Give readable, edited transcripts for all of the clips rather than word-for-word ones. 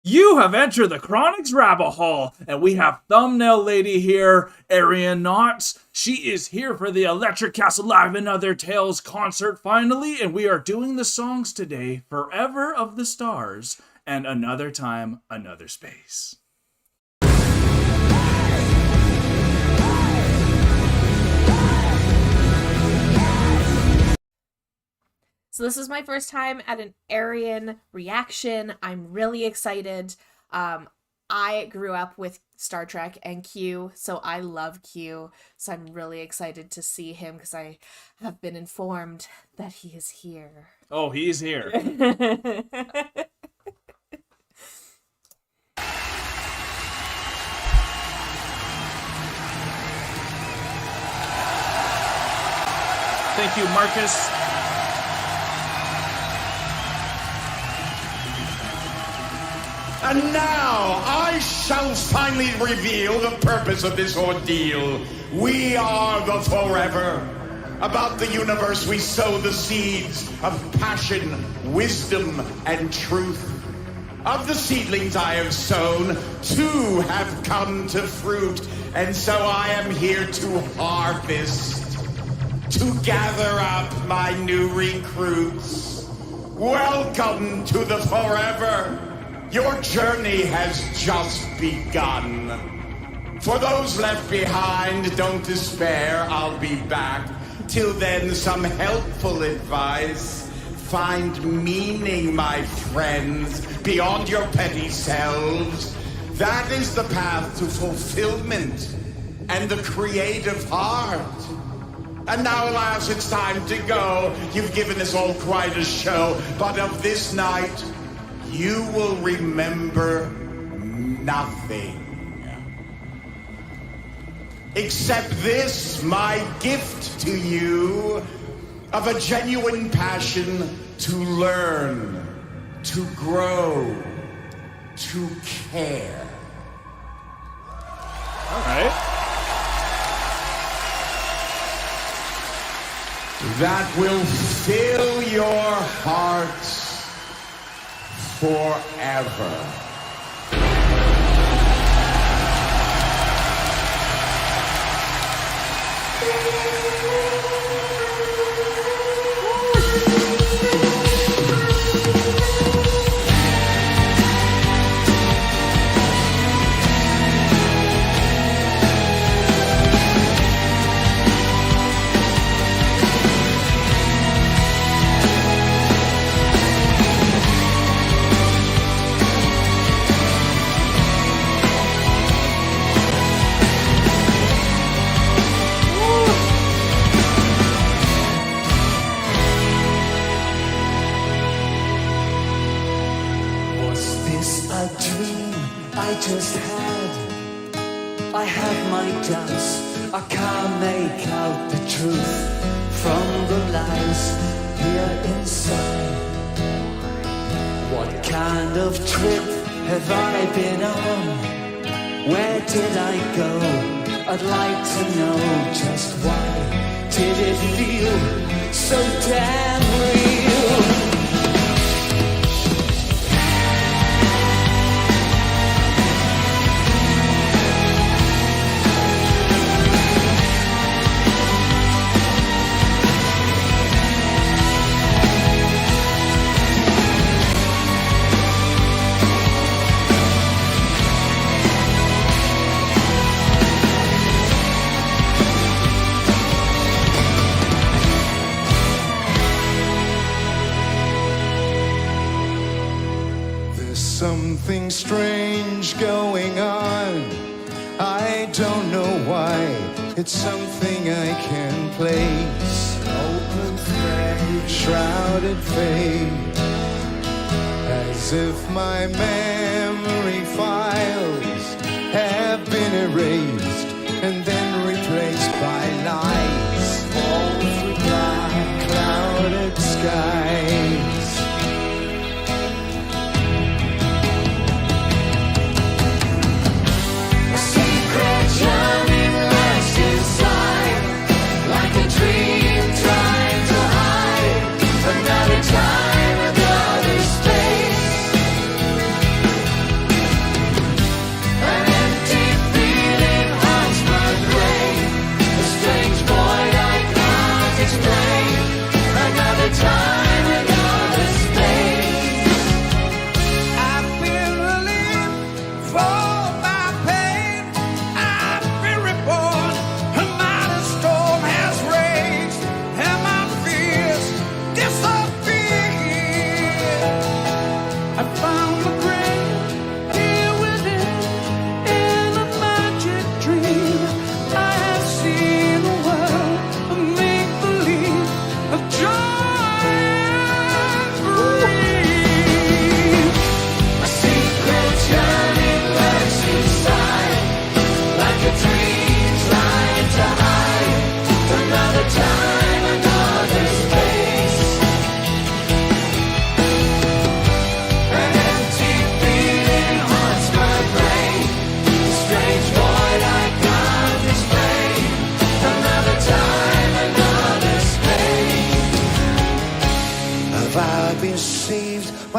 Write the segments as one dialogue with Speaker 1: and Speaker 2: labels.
Speaker 1: You have entered the Chronic's rabbit hole, and we have thumbnail lady here, Ayreon Knots. She is here for the Electric Castle Live and Other Tales concert finally, and we are doing the songs today, Forever of the Stars and Another Time, Another Space.
Speaker 2: So this is my first time at an Ayreon reaction. I'm really excited. I grew up with Star Trek and Q, so I love Q. So I'm really excited to see him because I have been informed that he is here.
Speaker 1: Oh, he's here. Thank you, Marcus.
Speaker 3: And now I shall finally reveal the purpose of this ordeal. We are the forever. About the universe we sow the seeds of passion, wisdom, and truth. Of the seedlings I have sown, 2 have come to fruit, and so I am here to harvest, to gather up my new recruits. Welcome to the forever. Your journey has just begun. For those left behind, don't despair, I'll be back. Till then, some helpful advice. Find meaning, my friends, beyond your petty selves. That is the path to fulfillment and the creative heart. And now, alas, it's time to go. You've given us all quite a show, but of this night, you will remember nothing. Except this, my gift to you, of a genuine passion to learn, to grow, to care.
Speaker 1: All right.
Speaker 3: That will fill your hearts forever.
Speaker 4: I have my doubts, I can't make out the truth from the lies here inside. What kind of trip have I been on? Where did I go? I'd like to know just why did it feel so damn real?
Speaker 5: Something strange going on. I don't know why. It's something I can place. Open flame, shrouded fate, as if my memory files have been erased and then replaced by lights fall through black clouded skies.
Speaker 4: Another time, another space.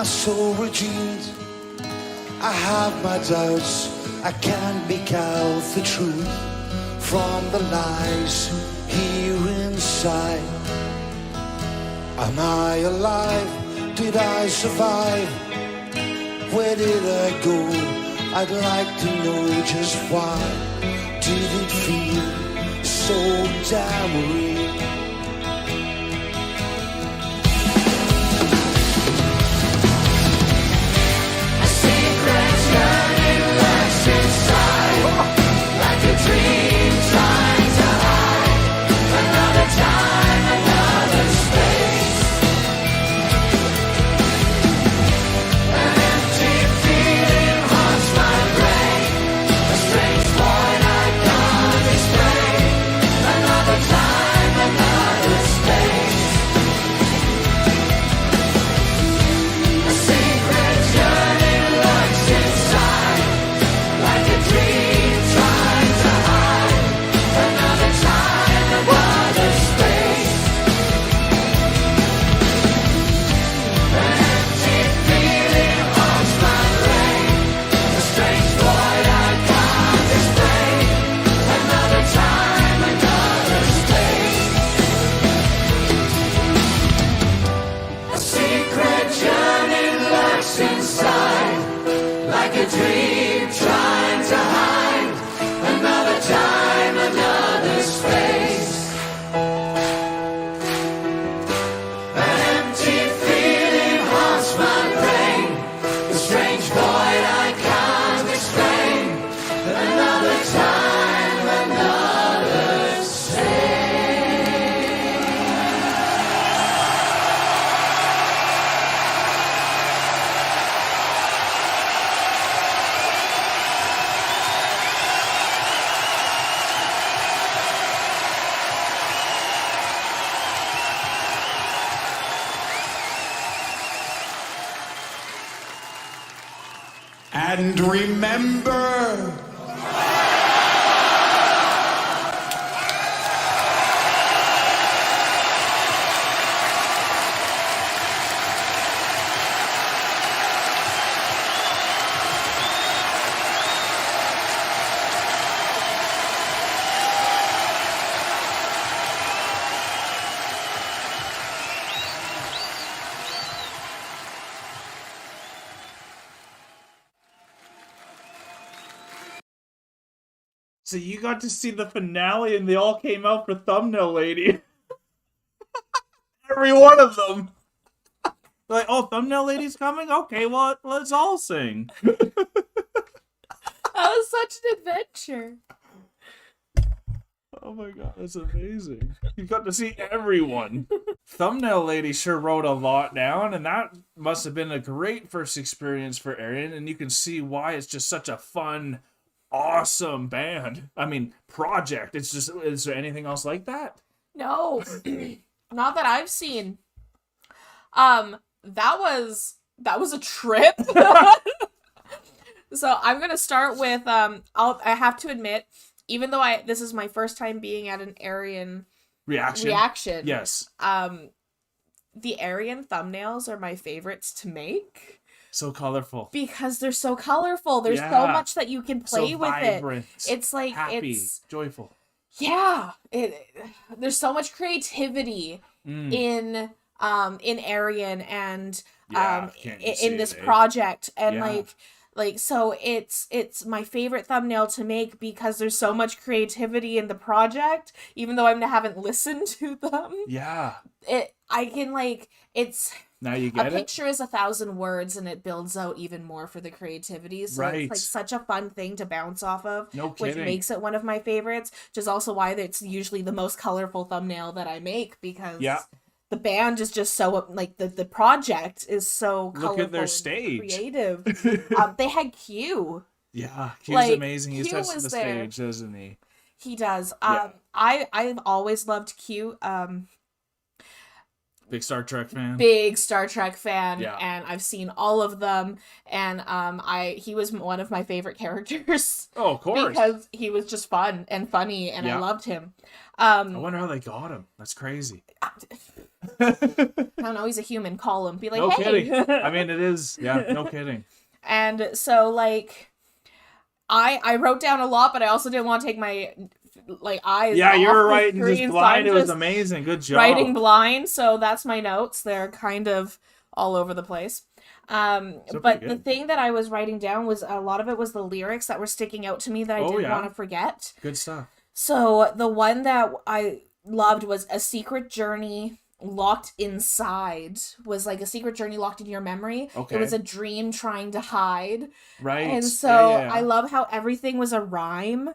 Speaker 5: my soul redeemed. I have my doubts, I can't make out the truth from the lies here inside. Am I alive? Did I survive? Where did I go? I'd like to know just why. Did it feel so damn real? A secret yearning lurks inside, like a dream trying to hide. Another time, another space. An empty feeling haunts my brain, a strange void I can't explain. Another time, another space. A secret yearning lurks inside, like a dream trying to hide. Another time, another space. An empty feeling haunts my brain, a strange void I can't explain. Another time, another space. A secret yearning lurks inside, like a dream trying to hide. Another time, another space. An empty feeling haunts my brain, a strange void I can't explain. Another time, another space. And remember,
Speaker 1: So you got to see the finale and they all came out for Thumbnail Lady. Every one of them. Like, oh, Thumbnail Lady's coming? Okay, well, let's all sing.
Speaker 2: That was such an adventure.
Speaker 1: Oh my god, that's amazing. You got to see everyone. Thumbnail Lady sure wrote a lot down, and that must have been a great first experience for Ayreon, and you can see why it's just such a fun, awesome band. I mean, project. It's just, is there anything else like that?
Speaker 2: No, not that I've seen. That was a trip. So I'm gonna start with I have to admit, even though this is my first time being at an Ayreon reaction.
Speaker 1: Yes.
Speaker 2: The Ayreon thumbnails are my favorites to make.
Speaker 1: So colorful.
Speaker 2: Because they're so colorful. There's so
Speaker 1: Yeah.
Speaker 2: much that you can play
Speaker 1: So
Speaker 2: with
Speaker 1: vibrant,
Speaker 2: it. It's like
Speaker 1: happy,
Speaker 2: it's
Speaker 1: joyful.
Speaker 2: yeah. There's so much creativity in Ayreon and
Speaker 1: Yeah, can't you see
Speaker 2: in this
Speaker 1: it, eh?
Speaker 2: project, and
Speaker 1: Yeah.
Speaker 2: like so it's my favorite thumbnail to make because there's so much creativity in the project, even though I haven't listened to them.
Speaker 1: Yeah.
Speaker 2: I can it's
Speaker 1: Now you
Speaker 2: a
Speaker 1: get it?
Speaker 2: picture is 1,000 words, and it builds out even more for the creativity. So
Speaker 1: Right.
Speaker 2: it's like such a fun thing to bounce off of,
Speaker 1: No
Speaker 2: which
Speaker 1: kidding.
Speaker 2: makes it one of my favorites. Which is also why it's usually the most colorful thumbnail that I make, because
Speaker 1: Yeah.
Speaker 2: the band is just so the project is so colorful.
Speaker 1: Look at their
Speaker 2: and
Speaker 1: stage.
Speaker 2: creative. They had Q.
Speaker 1: Yeah, Q's
Speaker 2: Like,
Speaker 1: amazing. He
Speaker 2: Q
Speaker 1: sets
Speaker 2: was
Speaker 1: the
Speaker 2: there.
Speaker 1: stage, doesn't he?
Speaker 2: He does.
Speaker 1: Yeah.
Speaker 2: I've always loved Q.
Speaker 1: Big Star Trek fan.
Speaker 2: Big Star Trek fan,
Speaker 1: Yeah.
Speaker 2: and I've seen all of them, and he was one of my favorite characters.
Speaker 1: Oh, of course.
Speaker 2: Because he was just fun and funny, and I
Speaker 1: Yeah.
Speaker 2: loved him.
Speaker 1: I wonder how they got him. That's crazy.
Speaker 2: I don't know, he's a human, call him. Be like,
Speaker 1: No
Speaker 2: hey.
Speaker 1: kidding. I mean, it is. Yeah, no kidding.
Speaker 2: And so, like, I wrote down a lot, but I also didn't want to take my, like, eyes
Speaker 1: Yeah, you
Speaker 2: off
Speaker 1: were
Speaker 2: the
Speaker 1: writing
Speaker 2: screen,
Speaker 1: just
Speaker 2: so
Speaker 1: blind.
Speaker 2: I'm
Speaker 1: It was
Speaker 2: just
Speaker 1: amazing. Good job.
Speaker 2: writing blind, so that's my notes. They're kind of all over the place.
Speaker 1: So
Speaker 2: But
Speaker 1: pretty
Speaker 2: the
Speaker 1: good.
Speaker 2: thing that I was writing down was a lot of it was the lyrics that were sticking out to me that I
Speaker 1: Oh,
Speaker 2: didn't
Speaker 1: yeah.
Speaker 2: want to forget.
Speaker 1: Good stuff.
Speaker 2: So the one that I loved was A Secret Journey Locked Inside. Was like a secret journey locked in your memory.
Speaker 1: Okay.
Speaker 2: It was a dream trying to hide.
Speaker 1: Right.
Speaker 2: And so
Speaker 1: Yeah.
Speaker 2: I love how everything was a rhyme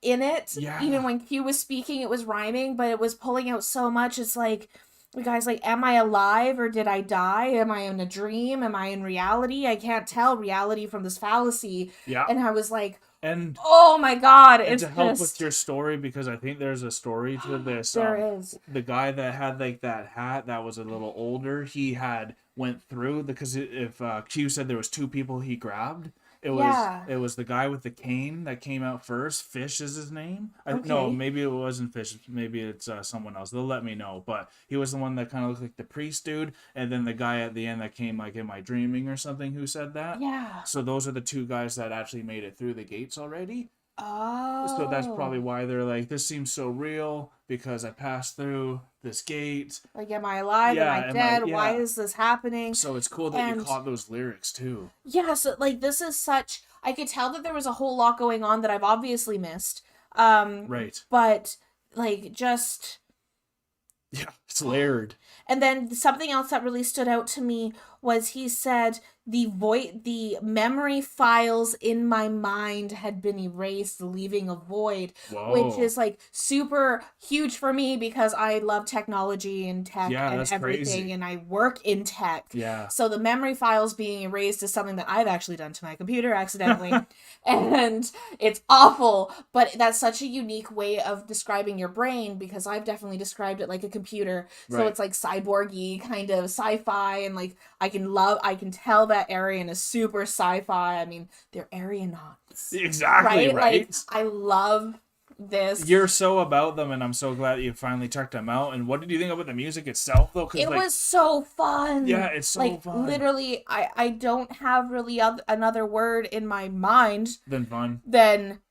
Speaker 2: in it.
Speaker 1: Yeah.
Speaker 2: Even when Q was speaking, it was rhyming, but it was pulling out so much. It's like, the guy's like, am I alive or did I die? Am I in a dream? Am I in reality? I can't tell reality from this fallacy.
Speaker 1: Yeah.
Speaker 2: And I was like,
Speaker 1: And
Speaker 2: oh my God.
Speaker 1: and
Speaker 2: It's
Speaker 1: to help
Speaker 2: just,
Speaker 1: with your story, because I think there's a story to this.
Speaker 2: there is.
Speaker 1: The guy that had like that hat that was a little older, he had went through because if Q said there was two people he grabbed,
Speaker 2: Yeah.
Speaker 1: it was the guy with the cane that came out first. Fish is his name. No,
Speaker 2: Okay.
Speaker 1: maybe it wasn't Fish. Maybe it's someone else. They'll let me know. But he was the one that kind of looked like the priest dude, and then the guy at the end that came like, "Am I dreaming?" or something. Who said that?
Speaker 2: Yeah.
Speaker 1: So those are the two guys that actually made it through the gates already.
Speaker 2: Oh.
Speaker 1: So that's probably why they're like, this seems so real because I passed through this gate.
Speaker 2: Like, am I alive?
Speaker 1: Yeah,
Speaker 2: am I
Speaker 1: am
Speaker 2: dead?
Speaker 1: I-
Speaker 2: Why
Speaker 1: yeah.
Speaker 2: is this happening?
Speaker 1: So it's cool that you
Speaker 2: And-
Speaker 1: caught those lyrics too.
Speaker 2: Yeah, so like this is such, I could tell that there was a whole lot going on that I've obviously missed.
Speaker 1: Right.
Speaker 2: But like just,
Speaker 1: Yeah, it's layered.
Speaker 2: and then something else that really stood out to me was he said the memory files in my mind had been erased, leaving a void, which
Speaker 1: Whoa.
Speaker 2: is like super huge for me because I love technology and tech
Speaker 1: Yeah,
Speaker 2: and
Speaker 1: that's
Speaker 2: everything,
Speaker 1: crazy.
Speaker 2: and I work in tech.
Speaker 1: Yeah.
Speaker 2: So the memory files being erased is something that I've actually done to my computer accidentally. And it's awful, but that's such a unique way of describing your brain because I've definitely described it like a computer. So
Speaker 1: Right.
Speaker 2: it's like cyborgy kind of sci-fi, and like I can tell that Ayreon is super sci-fi. I mean, they're Aeronauts.
Speaker 1: Exactly, right?
Speaker 2: Like I love this.
Speaker 1: You're so about them, and I'm so glad that you finally checked them out. And what did you think about the music itself, though? 'Cause,
Speaker 2: It
Speaker 1: like,
Speaker 2: was so fun.
Speaker 1: Yeah, it's so
Speaker 2: like,
Speaker 1: fun.
Speaker 2: Literally, I don't have really another word in my mind
Speaker 1: Then fun.
Speaker 2: than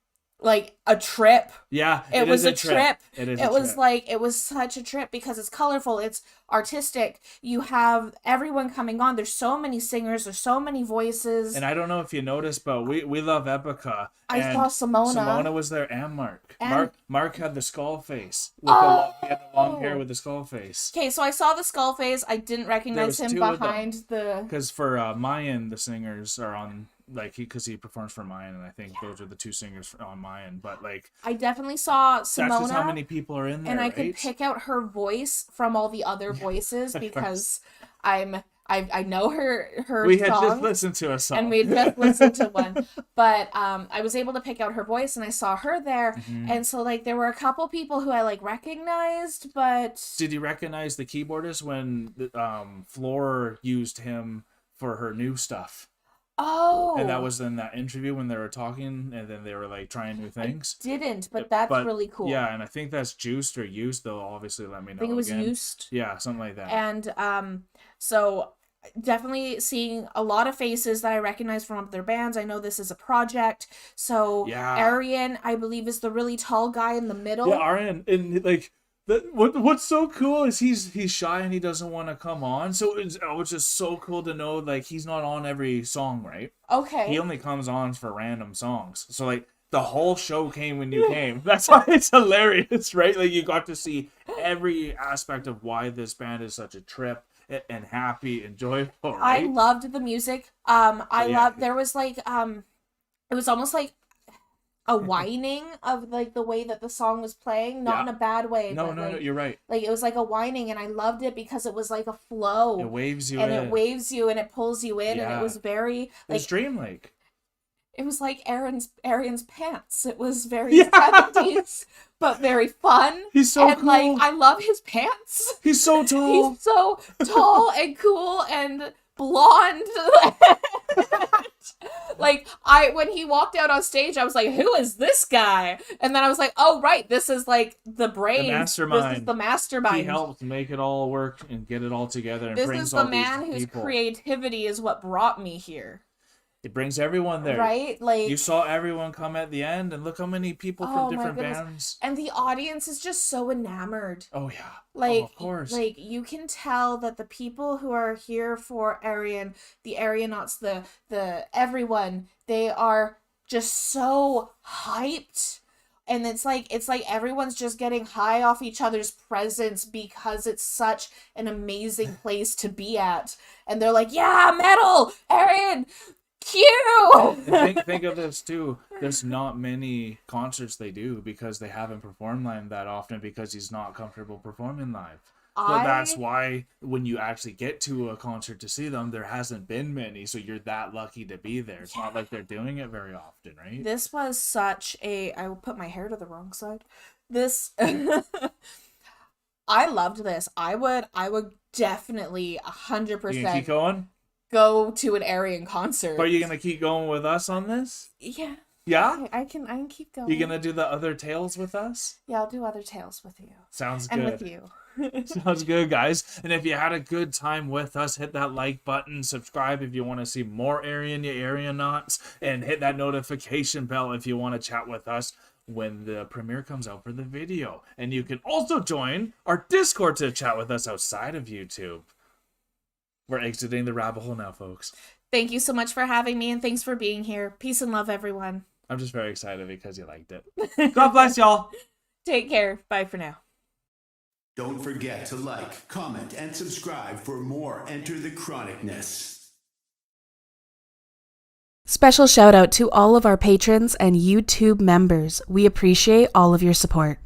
Speaker 2: like a trip.
Speaker 1: Yeah,
Speaker 2: It was
Speaker 1: is
Speaker 2: a trip.
Speaker 1: It is.
Speaker 2: It
Speaker 1: a
Speaker 2: was
Speaker 1: trip.
Speaker 2: like, it was such a trip because it's colorful, it's artistic. You have everyone coming on. There's so many singers, there's so many voices.
Speaker 1: And I don't know if you noticed, but we love Epica.
Speaker 2: I
Speaker 1: and
Speaker 2: saw Simona.
Speaker 1: Simona was there, and Mark.
Speaker 2: And-
Speaker 1: Mark had the skull face. With he had the long hair with the skull face.
Speaker 2: Okay, so I saw the skull face. I didn't recognize
Speaker 1: was
Speaker 2: him
Speaker 1: two of them.
Speaker 2: behind the.
Speaker 1: Because for Mayan, the singers are on, like, because he performs for Mayan, and I think those are the two singers on Mayan. But, like,
Speaker 2: I definitely saw
Speaker 1: that's just how
Speaker 2: Simona,
Speaker 1: many people are in there,
Speaker 2: and I
Speaker 1: right?
Speaker 2: could pick out her voice from all the other voices because I know her
Speaker 1: We had
Speaker 2: songs.
Speaker 1: just listened to a song.
Speaker 2: And we just listened to one, but I was able to pick out her voice, and I saw her there,
Speaker 1: Mm-hmm.
Speaker 2: and so like there were a couple people who I like recognized, but
Speaker 1: Did you recognize the keyboardist when Floor used him for her new stuff?
Speaker 2: oh,
Speaker 1: And that was in that interview when they were talking, and then they were like trying new things.
Speaker 2: didn't, but that's really cool.
Speaker 1: Yeah, and I think that's juiced or used. They'll obviously let me know.
Speaker 2: I think it was
Speaker 1: again.
Speaker 2: used,
Speaker 1: Yeah, something like that.
Speaker 2: and so definitely seeing a lot of faces that I recognize from other bands. I know this is a project, so
Speaker 1: Yeah.
Speaker 2: Ayreon, I believe, is the really tall guy in the middle.
Speaker 1: Yeah, Arian, and like what's so cool is he's shy and he doesn't want to come on. So it's just so cool to know like he's not on every song, right?
Speaker 2: Okay.
Speaker 1: He only comes on for random songs. So like the whole show came when you came. That's why it's hilarious, right? Like you got to see every aspect of why this band is such a trip and happy and joyful,
Speaker 2: I
Speaker 1: right?
Speaker 2: loved the music. There was like it was almost like a whining of like the way that the song was playing, not
Speaker 1: Yeah.
Speaker 2: in a bad way.
Speaker 1: No,
Speaker 2: but
Speaker 1: no,
Speaker 2: like,
Speaker 1: no, you're right.
Speaker 2: like it was like a whining, and I loved it because it was like a flow.
Speaker 1: It waves you
Speaker 2: and
Speaker 1: in.
Speaker 2: it waves you and it pulls you in, and
Speaker 1: Yeah.
Speaker 2: it was very
Speaker 1: It was
Speaker 2: like
Speaker 1: dreamlike.
Speaker 2: it was like Aaron's pants. It was very
Speaker 1: Yeah.
Speaker 2: 70s, but very fun.
Speaker 1: He's so
Speaker 2: and
Speaker 1: cool.
Speaker 2: like I love his pants.
Speaker 1: He's so tall.
Speaker 2: He's so tall and cool and blonde. Like, when he walked out on stage, I was like, who is this guy? And then I was like, oh, right, this is like the brain.
Speaker 1: The mastermind.
Speaker 2: This is the mastermind.
Speaker 1: He helped make it all work and get it all together and
Speaker 2: This
Speaker 1: brings
Speaker 2: is
Speaker 1: all
Speaker 2: the man
Speaker 1: these
Speaker 2: whose
Speaker 1: people.
Speaker 2: creativity is what brought me here.
Speaker 1: It brings everyone there.
Speaker 2: Right? Like,
Speaker 1: you saw everyone come at the end, and look how many people
Speaker 2: oh,
Speaker 1: from
Speaker 2: my
Speaker 1: different
Speaker 2: goodness.
Speaker 1: bands.
Speaker 2: And the audience is just so enamored.
Speaker 1: Oh yeah.
Speaker 2: Like,
Speaker 1: oh, of course.
Speaker 2: Like, you can tell that the people who are here for Ayreon, the Ayreonauts, the everyone, they are just so hyped. And it's like everyone's just getting high off each other's presence because it's such an amazing place to be at. And they're like, yeah, metal, Ayreon, Q.
Speaker 1: think of this too. There's not many concerts they do because they haven't performed live that often because he's not comfortable performing live. So that's why when you actually get to a concert to see them, there hasn't been many. So you're that lucky to be there. It's not like they're doing it very often, right?
Speaker 2: This was such a... I will put my hair to the wrong side. This... I loved this. I would definitely 100%
Speaker 1: You gonna keep going?
Speaker 2: go to an Ayreon concert.
Speaker 1: But are you gonna keep going with us on this?
Speaker 2: Yeah.
Speaker 1: Yeah?
Speaker 2: I can keep going.
Speaker 1: You gonna do the other tales with us?
Speaker 2: Yeah, I'll do other tales with you.
Speaker 1: Sounds good.
Speaker 2: And with you.
Speaker 1: Sounds good, guys. And if you had a good time with us, hit that like button, subscribe if you want to see more Ayreon, you Ayreonauts, and hit that notification bell if you want to chat with us when the premiere comes out for the video. And you can also join our Discord to chat with us outside of YouTube. We're exiting the rabbit hole now, folks.
Speaker 2: Thank you so much for having me, and thanks for being here. Peace and love, everyone.
Speaker 1: I'm just very excited because you liked it. God bless y'all.
Speaker 2: Take care. Bye for now.
Speaker 6: Don't forget to like, comment, and subscribe for more Enter the Chronicness.
Speaker 7: Special shout out to all of our patrons and YouTube members. We appreciate all of your support.